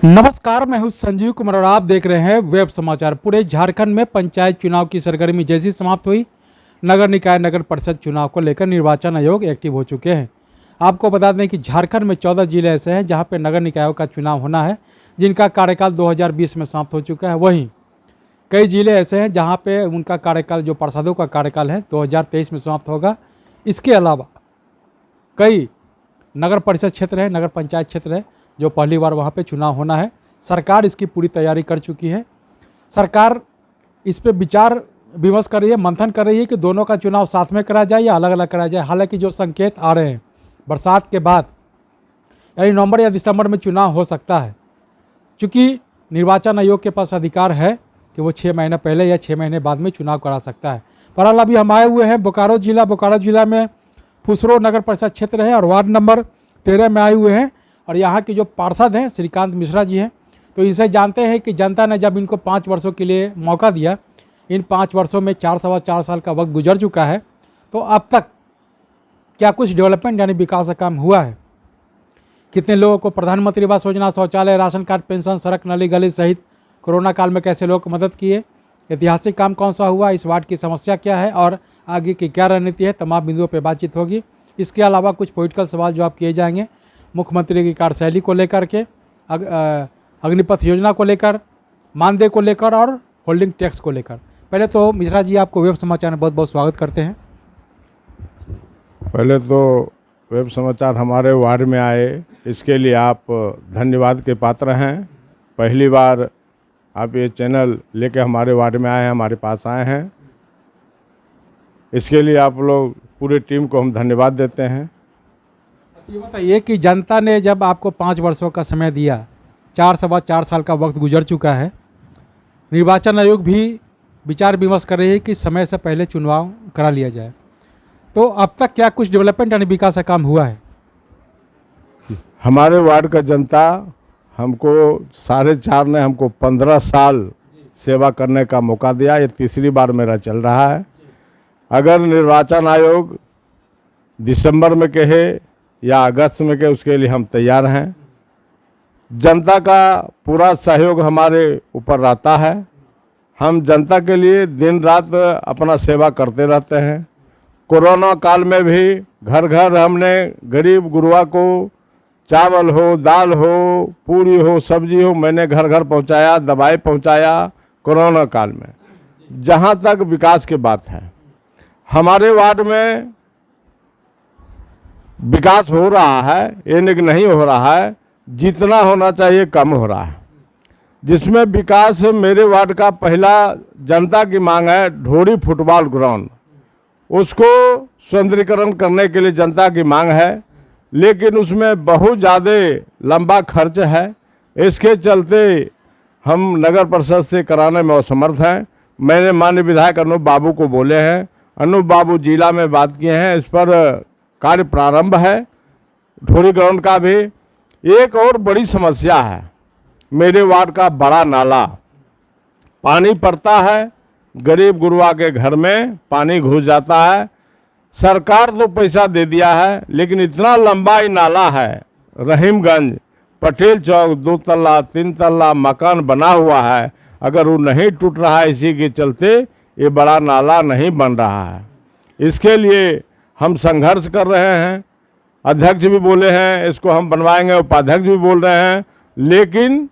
नमस्कार, मैं हूं संजीव कुमार और आप देख रहे हैं वेब समाचार। पूरे झारखंड में पंचायत चुनाव की सरगर्मी जैसी समाप्त हुई, नगर निकाय नगर परिषद चुनाव को लेकर निर्वाचन आयोग एक्टिव हो चुके हैं। आपको बता दें कि झारखंड में 14 जिले ऐसे हैं जहां पर नगर निकायों का चुनाव होना है, जिनका कार्यकाल 2020 में समाप्त हो चुका है। वहीं कई जिले ऐसे हैं जहाँ पर उनका कार्यकाल, जो पार्षदों का कार्यकाल है, 2023 में समाप्त होगा। इसके अलावा कई नगर परिषद क्षेत्र है, नगर पंचायत क्षेत्र है, जो पहली बार वहाँ पे चुनाव होना है। सरकार इसकी पूरी तैयारी कर चुकी है। सरकार इस पे विचार विमर्श कर रही है, मंथन कर रही है कि दोनों का चुनाव साथ में करा जाए या अलग अलग करा जाए। हालांकि जो संकेत आ रहे हैं, बरसात के बाद यानी नवंबर या दिसंबर में चुनाव हो सकता है, क्योंकि निर्वाचन आयोग के पास अधिकार है कि वो 6 महीने पहले या 6 महीने बाद में चुनाव करा सकता है। बहरहाल अभी हम आए हुए हैं बोकारो जिला में फुसरो नगर परिषद क्षेत्र है और वार्ड नंबर 13 में आए हुए हैं। और यहाँ के जो पार्षद हैं श्रीकांत मिश्रा जी हैं, तो इनसे जानते हैं कि जनता ने जब इनको 5 वर्षों के लिए मौका दिया, इन 5 वर्षों में 4 साल का वक्त गुजर चुका है, तो अब तक क्या कुछ डेवलपमेंट यानी विकास का काम हुआ है? कितने लोगों को प्रधानमंत्री आवास योजना, शौचालय, राशन कार्ड, पेंशन, सड़क, नली गली सहित कोरोना काल में कैसे लोगों को मदद किए? ऐतिहासिक काम कौन सा हुआ? इस वार्ड की समस्या क्या है और आगे की क्या रणनीति है? तमाम बिंदुओं पर बातचीत होगी। इसके अलावा कुछ पॉलिटिकल सवाल जवाब किए जाएंगे, मुख्यमंत्री की कार्यशैली को लेकर के, अग्निपथ योजना को लेकर, मानदेय को लेकर और होल्डिंग टैक्स को लेकर। पहले तो मिश्रा जी, आपको वेब समाचार में बहुत बहुत स्वागत करते हैं। पहले तो वेब समाचार हमारे वार्ड में आए, इसके लिए आप धन्यवाद के पात्र हैं। पहली बार आप ये चैनल लेके हमारे वार्ड में आए हैं, हमारे पास आए हैं, इसके लिए आप लोग पूरी टीम को हम धन्यवाद देते हैं। ये बताइए कि जनता ने जब आपको 5 वर्षों का समय दिया, 4 साल का वक्त गुजर चुका है, निर्वाचन आयोग भी विचार विमर्श कर रही है कि समय से पहले चुनाव करा लिया जाए, तो अब तक क्या कुछ डेवलपमेंट यानी विकास का काम हुआ है? हमारे वार्ड का जनता हमको 4.5 ने हमको 15 साल सेवा करने का मौका दिया। ये तीसरी बार मेरा चल रहा है। अगर निर्वाचन आयोग दिसंबर में कहे या अगस्त में के, उसके लिए हम तैयार हैं। जनता का पूरा सहयोग हमारे ऊपर रहता है। हम जनता के लिए दिन रात अपना सेवा करते रहते हैं। कोरोना काल में भी घर घर हमने गरीब गुरुआ को चावल हो, दाल हो, पूरी हो, सब्जी हो, मैंने घर घर पहुंचाया, दवाई पहुंचाया कोरोना काल में। जहां तक विकास की बात है, हमारे वार्ड में विकास हो रहा है, ये नहीं हो रहा है, जितना होना चाहिए कम हो रहा है। जिसमें विकास मेरे वार्ड का पहला जनता की मांग है ढोरी फुटबॉल ग्राउंड, उसको सौंदर्यीकरण करने के लिए जनता की मांग है, लेकिन उसमें बहुत ज़्यादा लंबा खर्च है। इसके चलते हम नगर परिषद से कराने में असमर्थ हैं। मैंने माननीय विधायक अनूप बाबू को बोले हैं, अनूप बाबू जिला में बात किए हैं, इस पर कार्य प्रारंभ है। ढोरी ग्राउंड का भी एक और बड़ी समस्या है, मेरे वार्ड का बड़ा नाला, पानी पड़ता है, गरीब गुरुआ के घर में पानी घुस जाता है। सरकार तो पैसा दे दिया है, लेकिन इतना लंबा ही नाला है, रहीमगंज पटेल चौक 2 तल्ला 3 तल्ला मकान बना हुआ है। अगर वो नहीं टूट रहा है, इसी के चलते ये बड़ा नाला नहीं बन रहा है। इसके लिए हम संघर्ष कर रहे हैं। अध्यक्ष भी बोले हैं इसको हम बनवाएंगे, उपाध्यक्ष भी बोल रहे हैं, लेकिन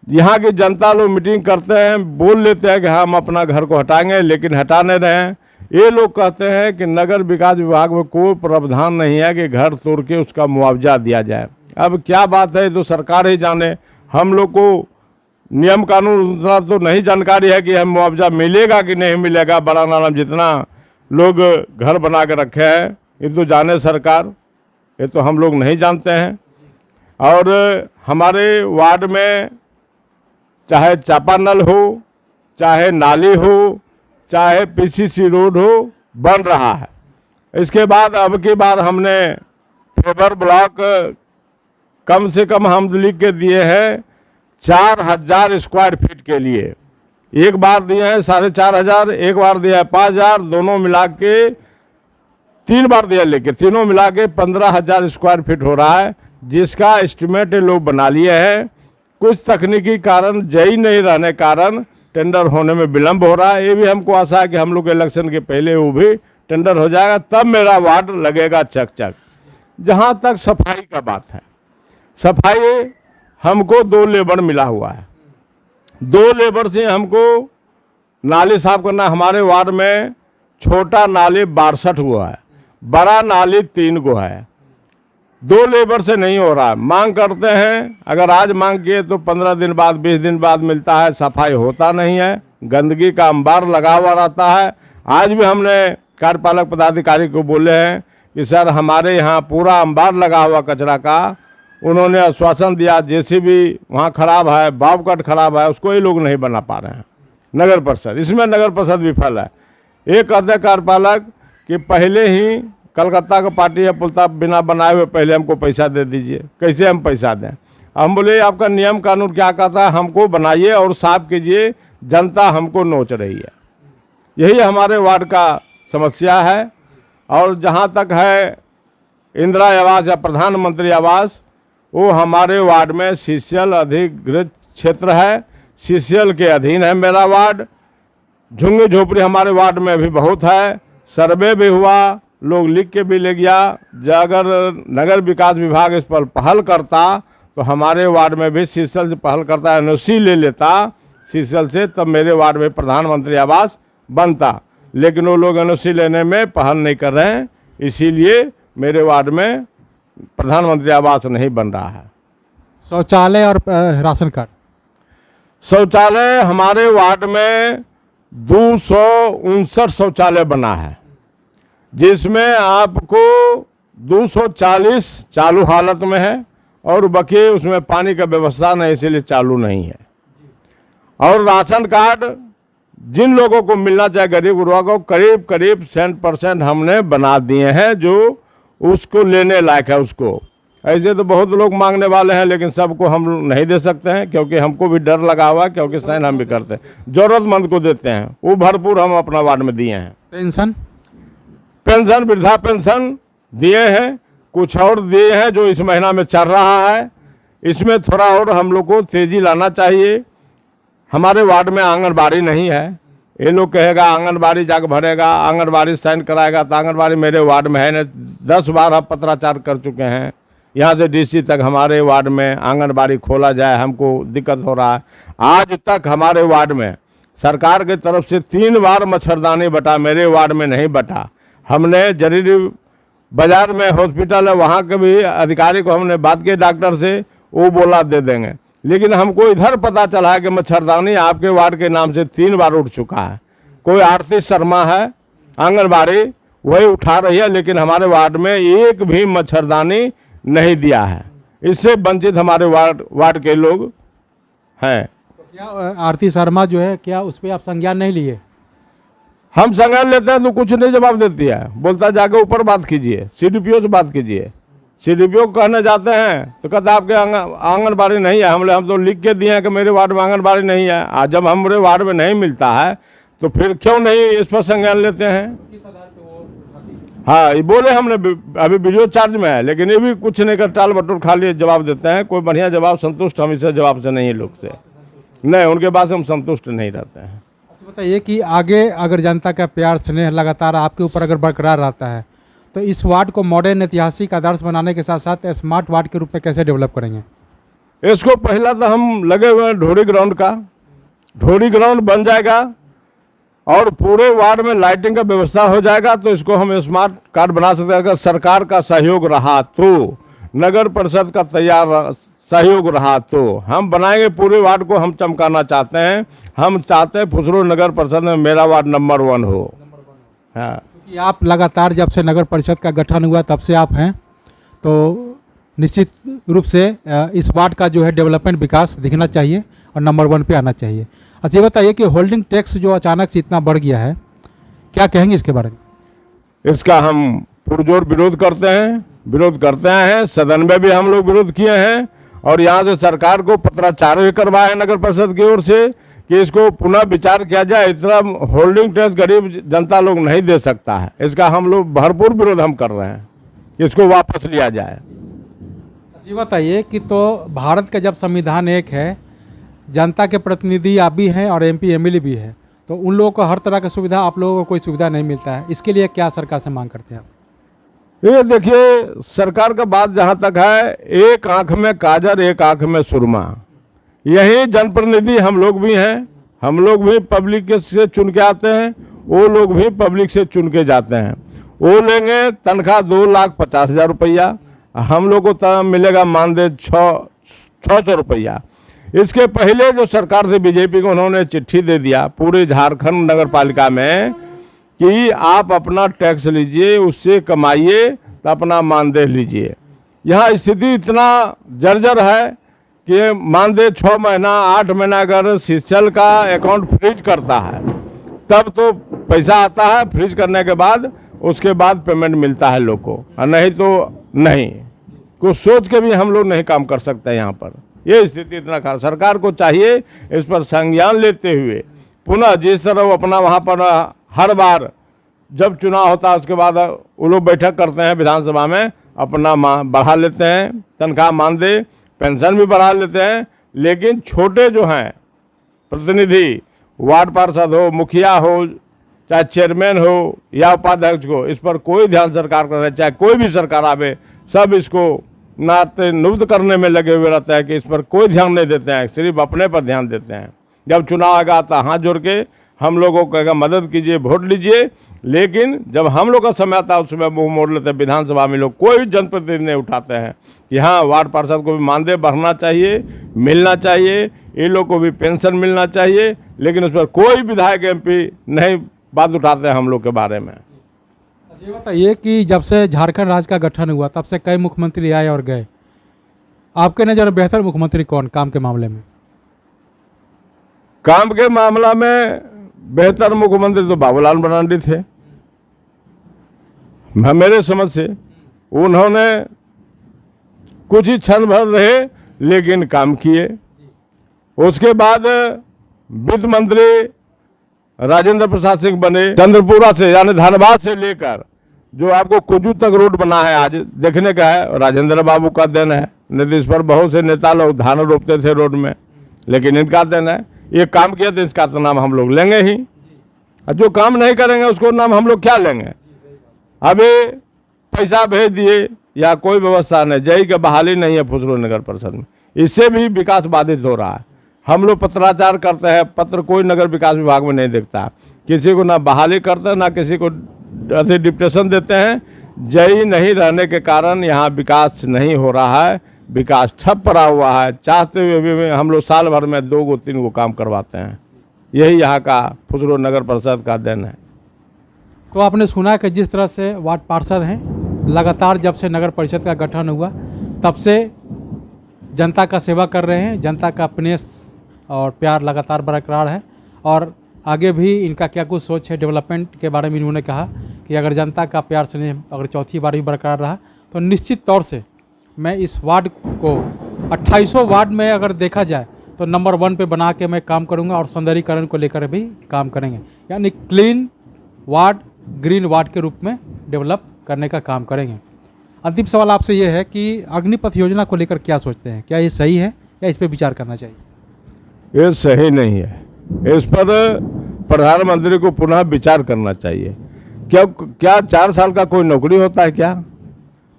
यहाँ की जनता लोग मीटिंग करते हैं, बोल लेते हैं कि हम अपना घर को हटाएंगे, लेकिन हटा नहीं रहे हैं। ये लोग कहते हैं कि नगर विकास विभाग में कोई प्रावधान नहीं है कि घर तोड़ के उसका मुआवजा दिया जाए। अब क्या बात है, तो सरकार ही जाने। हम लोग को नियम कानून उतना तो नहीं जानकारी है कि हम मुआवजा मिलेगा कि नहीं मिलेगा। बड़ा नाला जितना लोग घर बना के रखे हैं, ये तो जाने सरकार, ये तो हम लोग नहीं जानते हैं। और हमारे वार्ड में चाहे चापानल हो, चाहे नाली हो, चाहे पीसीसी रोड हो, बन रहा है। इसके बाद अब की बार हमने फेबर ब्लॉक कम से कम हम लिख के दिए हैं 4000 स्क्वायर फीट के लिए। एक बार दिए हैं 4500, एक बार दिया है 5000, दोनों मिला के 3 बार दिया, लेके तीनों मिला के 15000 स्क्वायर फीट हो रहा है, जिसका एस्टिमेट लोग बना लिए हैं। कुछ तकनीकी कारण जई नहीं रहने कारण टेंडर होने में विलंब हो रहा है। ये भी हमको आशा है कि हम लोग इलेक्शन के पहले वो भी टेंडर हो जाएगा, तब मेरा वार्ड लगेगा चकचक। जहाँ तक सफाई का बात है, सफाई हमको 2 लेबर मिला हुआ है। 2 लेबर से हमको नाली साफ करना। हमारे वार्ड में छोटा नाली 62 गो है, बड़ा नाली 3 गो है। 2 लेबर से नहीं हो रहा है। मांग करते हैं, अगर आज मांग किए तो 15 दिन बाद 20 दिन बाद मिलता है, सफाई होता नहीं है, गंदगी का अंबार लगा हुआ रहता है। आज भी हमने कार्यपालक पदाधिकारी को बोले हैं कि सर हमारे यहाँ पूरा अंबार लगा हुआ कचरा का। उन्होंने आश्वासन दिया जेसीबी वहाँ खराब है, बावकट खराब है, उसको ही लोग नहीं बना पा रहे हैं नगर परिषद। इसमें नगर परिषद विफल है। एक कहते कार्यपालक कि पहले ही कलकत्ता का पार्टी है पुलता बिना बनाए हुए पहले हमको पैसा दे दीजिए। कैसे हम पैसा दें? हम बोले आपका नियम कानून क्या कहता है, हमको बनाइए और साफ कीजिए, जनता हमको नोच रही है। यही हमारे वार्ड का समस्या है। और जहाँ तक है इंदिरा आवास या प्रधानमंत्री आवास, वो हमारे वार्ड में सीसीएल अधिकृत क्षेत्र है, सीसीएल के अधीन है मेरा वार्ड। झुग्गी झोपड़ी हमारे वार्ड में भी बहुत है, सर्वे भी हुआ, लोग लिख के भी ले गया। अगर नगर विकास विभाग इस पर पहल करता तो हमारे वार्ड में भी सीसीएल से पहल करता, एनओसी ले लेता सीसीएल से, तब मेरे वार्ड में प्रधानमंत्री आवास बनता। लेकिन वो लोग एनओसी लेने में पहल नहीं कर रहे हैं, इसीलिए मेरे वार्ड में प्रधानमंत्री आवास नहीं बन रहा है। शौचालय और राशन कार्ड। शौचालय हमारे वार्ड में 259 शौचालय बना है, जिसमें आपको 240 चालू हालत में है और बाकी उसमें पानी का व्यवस्था नहीं, इसीलिए चालू नहीं है। और राशन कार्ड जिन लोगों को मिलना चाहिए गरीब गुरबा को, करीब करीब 100% हमने बना दिए हैं जो उसको लेने लायक है उसको। ऐसे तो बहुत लोग मांगने वाले हैं, लेकिन सबको हम नहीं दे सकते हैं, क्योंकि हमको भी डर लगा हुआ है, क्योंकि साइन हम भी करते हैं। जरूरतमंद को देते हैं, वो भरपूर हम अपना वार्ड में दिए हैं। पेंशन वृद्धा पेंशन दिए हैं, कुछ और दिए हैं जो इस महीना में चल रहा है। इसमें थोड़ा और हम लोग को तेजी लाना चाहिए। हमारे वार्ड में आंगनबाड़ी नहीं है। ये लोग कहेगा आंगनबाड़ी जाकर भरेगा, आंगनबाड़ी साइन कराएगा, तो आंगनबाड़ी मेरे वार्ड में है न। 10 बार हम पत्राचार कर चुके हैं, यहाँ से डीसी तक हमारे वार्ड में आंगनबाड़ी खोला जाए, हमको दिक्कत हो रहा है। आज तक हमारे वार्ड में सरकार की तरफ से 3 बार मच्छरदानी बटा, मेरे वार्ड में नहीं बटा। हमने जरीरी बाजार में हॉस्पिटल है, वहाँ के भी अधिकारी को हमने बात की डॉक्टर से, वो बोला दे देंगे। लेकिन हमको इधर पता चला है कि मच्छरदानी आपके वार्ड के नाम से 3 बार उठ चुका है। कोई आरती शर्मा है आंगनबाड़ी, वही उठा रही है, लेकिन हमारे वार्ड में एक भी मच्छरदानी नहीं दिया है। इससे वंचित हमारे वार्ड के लोग हैं। तो क्या आरती शर्मा जो है, क्या उस पर आप संज्ञान नहीं लिए? हम संज्ञान लेते हैं तो कुछ नहीं जवाब देती है, बोलता जाके ऊपर बात कीजिए, सीडीपीओ से बात कीजिए। सीडीपीओ को कहने जाते हैं तो कहता आपके आंगनबाड़ी नहीं है। हम तो लिख के दिए हैं कि मेरे वार्ड में आंगनबाड़ी नहीं है। आज जब हमारे वार्ड में नहीं मिलता है तो फिर क्यों नहीं इस पर संज्ञान लेते हैं? हाँ, ये बोले हमने अभी वीडियो चार्ज में है, लेकिन ये भी कुछ नहीं कर, टाल बटोर खाली जवाब देते हैं। कोई बढ़िया जवाब संतुष्ट हम इसे जवाब से नहीं, लोग से नहीं, उनके बात से हम संतुष्ट नहीं रहते हैं। अच्छा बताइए कि आगे अगर जनता का प्यार स्नेह लगातार आपके ऊपर अगर बरकरार रहता है तो इस वार्ड को मॉडर्न ऐतिहासिक आदर्श बनाने के साथ साथ स्मार्ट वार्ड के रूप में कैसे डेवलप करेंगे? इसको पहला तो हम लगे हुए हैं ढोरी ग्राउंड का। ढोरी ग्राउंड बन जाएगा और पूरे वार्ड में लाइटिंग का व्यवस्था हो जाएगा, तो इसको हम स्मार्ट कार्ड बना सकते हैं। अगर सरकार का सहयोग रहा तो, नगर परिषद का तैयार सहयोग रहा तो हम बनाएंगे। पूरे वार्ड को हम चमकाना चाहते हैं। हम चाहते हैं फुसरो नगर परिषद में मेरा वार्ड नंबर 1 हो। हाँ, क्योंकि आप लगातार जब से नगर परिषद का गठन हुआ तब से आप हैं, तो निश्चित रूप से इस वार्ड का जो है डेवलपमेंट विकास दिखना चाहिए और नंबर 1 पे आना चाहिए। अच्छा ये बताइए कि होल्डिंग टैक्स जो अचानक से इतना बढ़ गया है, क्या कहेंगे इसके बारे में? इसका हम पुरजोर विरोध करते हैं। सदन में भी हम लोग विरोध किए हैं और यहाँ से सरकार को पत्राचार भी करवाया है नगर परिषद की ओर से कि इसको पुनः विचार किया जाए। इतना होल्डिंग टैक्स गरीब जनता लोग नहीं दे सकता है। इसका हम लोग भरपूर विरोध हम कर रहे हैं, इसको वापस लिया जाए। ये बताइए कि तो भारत का जब संविधान एक है, जनता के प्रतिनिधि आप भी हैं और एमपी एमएलए भी है, तो उन लोगों को हर तरह की सुविधा, आप लोगों को कोई सुविधा नहीं मिलता है, इसके लिए क्या सरकार से मांग करते हैं आप? ये देखिए, सरकार का बात जहाँ तक है, एक आंख में काजर एक आंख में सुरमा। यही जनप्रतिनिधि हम लोग भी हैं, हम लोग भी पब्लिक से चुन के आते हैं, वो लोग भी पब्लिक से चुन के जाते हैं। वो लेंगे तनख्वाह 2,50,000 रुपया, हम लोग को मिलेगा मानदेय 600 रुपया। इसके पहले जो सरकार से बीजेपी को उन्होंने चिट्ठी दे दिया पूरे झारखंड नगर पालिका में कि आप अपना टैक्स लीजिए, उससे कमाइए तो अपना मानदेय लीजिए। यहाँ स्थिति इतना जर्जर है कि मानदेय 6 महीना 8 महीना अगर सीसीएल का अकाउंट फ्रीज करता है तब तो पैसा आता है, फ्रीज करने के बाद उसके बाद पेमेंट मिलता है लोग को, और नहीं तो नहीं। कुछ सोच के भी हम लोग नहीं काम कर सकते यहाँ पर। ये स्थिति इतना खराब, सरकार को चाहिए इस पर संज्ञान लेते हुए पुनः जिस तरह वो अपना वहाँ पर हर बार जब चुनाव होता है उसके बाद वो लोग बैठक करते हैं विधानसभा में, अपना बढ़ा लेते हैं तनख्वाह, मानदेय, पेंशन भी बढ़ा लेते हैं, लेकिन छोटे जो हैं प्रतिनिधि, वार्ड पार्षद हो, मुखिया हो, चाहे चेयरमैन हो या उपाध्यक्ष को, इस पर कोई ध्यान सरकार का रहे, चाहे कोई भी सरकार आवे, सब इसको नाते नुब्ध करने में लगे हुए रहते हैं कि इस पर कोई ध्यान नहीं देते हैं, सिर्फ अपने पर ध्यान देते हैं। जब चुनाव आएगा तो हाथ जोड़ के हम लोगों को कहेगा मदद कीजिए, वोट लीजिए, लेकिन जब हम लोग का समय आता है उसमें मुँह मोड़ लेते हैं। विधानसभा में लोग कोई जनप्रतिनिधि नहीं उठाते हैं कि हाँ वार्ड पार्षद को भी मानदेय बढ़ना चाहिए, मिलना चाहिए, ये लोग को भी पेंशन मिलना चाहिए, लेकिन उस पर कोई विधायक एमपी नहीं बात उठाते हैं हम लोग के बारे में। ये बताइए कि जब से झारखंड राज्य का गठन हुआ तब से कई मुख्यमंत्री आए और गए, आपके नज़र में बेहतर मुख्यमंत्री कौन काम के मामले में? काम के मामला में बेहतर मुख्यमंत्री तो बाबूलाल मरांडी थे मेरे समझ से। उन्होंने कुछ ही क्षण भर रहे लेकिन काम किए। उसके बाद वित्त मंत्री राजेंद्र प्रसाद सिंह बने। चंद्रपुरा से यानी धनबाद से लेकर जो आपको कुजू तक रोड बना है आज देखने का है, राजेंद्र बाबू का देन है। नीतीश पर बहुत से नेता लोग धान रोपते थे रोड में, लेकिन इनका देन है। ये काम किया तो इसका तो नाम हम लोग लेंगे ही, और जो काम नहीं करेंगे उसको नाम हम लोग क्या लेंगे। अभी पैसा भेज दिए या कोई व्यवस्था नहीं, जय की बहाली नहीं है फुसरो नगर परिषद में, इससे भी विकास बाधित हो रहा है। हम लोग पत्राचार करते हैं, पत्र कोई नगर विकास विभाग में नहीं देखता, किसी को ना बहाली करते ना किसी को ऐसे डिप्टेशन देते हैं। जय नहीं रहने के कारण यहाँ विकास नहीं हो रहा है, विकास ठप पड़ा हुआ है। चाहते हुए भी हम लोग साल भर में 2-3 काम करवाते हैं। यही यहाँ का फुसरो नगर परिषद का देन है। तो आपने सुना कि जिस तरह से वार्ड पार्षद हैं लगातार जब से नगर परिषद का गठन हुआ तब से जनता का सेवा कर रहे हैं, जनता का प्रेम और प्यार लगातार बरकरार है, और आगे भी इनका क्या कुछ सोच है डेवलपमेंट के बारे में। इन्होंने कहा कि अगर जनता का प्यार स्नेह अगर चौथी बार भी बरकरार रहा तो निश्चित तौर से मैं इस वार्ड को 2800 वार्ड में अगर देखा जाए तो नंबर 1 पे बना के मैं काम करूंगा, और सौंदर्यीकरण को लेकर भी काम करेंगे, यानी क्लीन वार्ड, ग्रीन वार्ड के रूप में डेवलप करने का काम करेंगे। अंतिम सवाल आपसे ये है कि अग्निपथ योजना को लेकर क्या सोचते हैं, क्या ये सही है या इस पर विचार करना चाहिए? ये सही नहीं है, इस पर प्रधानमंत्री को पुनः विचार करना चाहिए। क्या 4 साल का कोई नौकरी होता है क्या?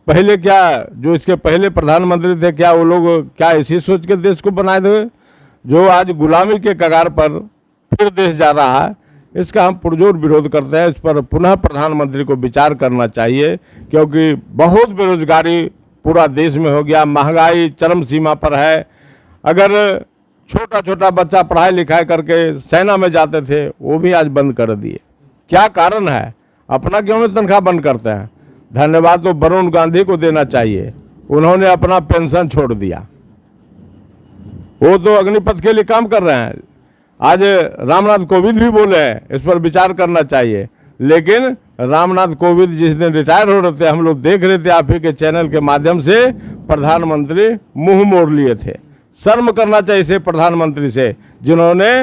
पहले क्या जो इसके पहले प्रधानमंत्री थे क्या वो लोग क्या इसी सोच के देश को बनाए थे? जो आज गुलामी के कगार पर फिर देश जा रहा है, इसका हम पुरजोर विरोध करते हैं। इस पर पुनः प्रधानमंत्री को विचार करना चाहिए, क्योंकि बहुत बेरोजगारी पूरा देश में हो गया, महंगाई चरम सीमा पर है। अगर छोटा छोटा बच्चा पढ़ाई लिखाई करके सेना में जाते थे वो भी आज बंद कर दिए। क्या कारण है? अपना क्यों में तनख्वाह बंद करते हैं? धन्यवाद तो वरुण गांधी को देना चाहिए, उन्होंने अपना पेंशन छोड़ दिया, वो तो अग्निपथ के लिए काम कर रहे हैं। आज रामनाथ कोविंद भी बोले हैं इस पर विचार करना चाहिए, लेकिन रामनाथ कोविंद जिस दिन रिटायर हो रहे थे हम लोग देख रहे थे आप ही के चैनल के माध्यम से, प्रधानमंत्री मुंह मोड़ लिए थे। शर्म करना चाहिए इसे प्रधानमंत्री से, जिन्होंने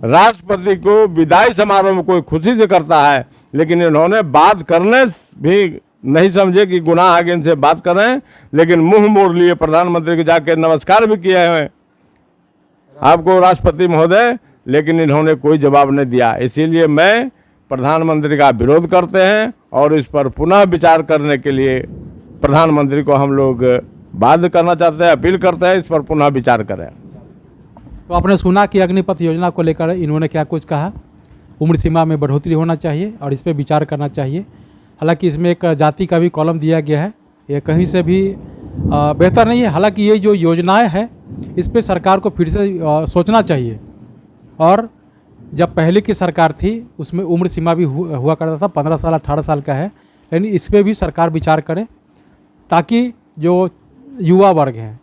राष्ट्रपति को विदाई समारोह में कोई खुशी से करता है, लेकिन इन्होंने बात करने भी नहीं समझे कि गुनाह है कि इनसे बात करें, लेकिन मुंह मोड़ लिए प्रधानमंत्री को जाके नमस्कार भी किए हैं आपको राष्ट्रपति महोदय, लेकिन इन्होंने कोई जवाब नहीं दिया। इसीलिए मैं प्रधानमंत्री का विरोध करते हैं और इस पर पुनः विचार करने के लिए प्रधानमंत्री को हम लोग बाध्य करना चाहते हैं, अपील करते हैं इस पर पुनः विचार करें। तो आपने सुना कि अग्निपथ योजना को लेकर इन्होंने क्या कुछ कहा। उम्र सीमा में बढ़ोतरी होना चाहिए और इस पर विचार करना चाहिए। हालांकि इसमें एक जाति का भी कॉलम दिया गया है, ये कहीं से भी बेहतर नहीं है। हालांकि ये जो योजनाएं हैं इस पर सरकार को फिर से सोचना चाहिए। और जब पहले की सरकार थी उसमें उम्र सीमा भी हुआ करता था, 15 साल 18 साल का है, लेकिन इस पर भी सरकार विचार करे ताकि जो युवा वर्ग हैं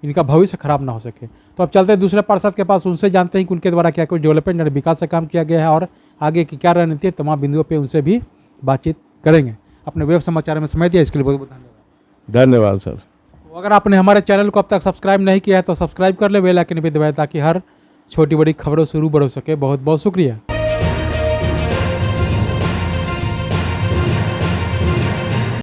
इनका भविष्य खराब ना हो सके। तो अब चलते हैं दूसरे पार्षद के पास, उनसे जानते हैं कि उनके द्वारा क्या कुछ डेवलपमेंट और विकास से काम किया गया है और आगे की क्या रणनीति है। तमाम बिंदुओं पे उनसे भी बातचीत करेंगे। अपने वेब समाचार में समय दिया इसके लिए बहुत बहुत धन्यवाद। धन्यवाद सर। तो अगर आपने हमारे चैनल को अब तक सब्सक्राइब नहीं किया है तो सब्सक्राइब कर ले, बेल आइकन भी दबाएं ताकि हर छोटी बड़ी खबरों से रूबरू हो सके। बहुत बहुत शुक्रिया।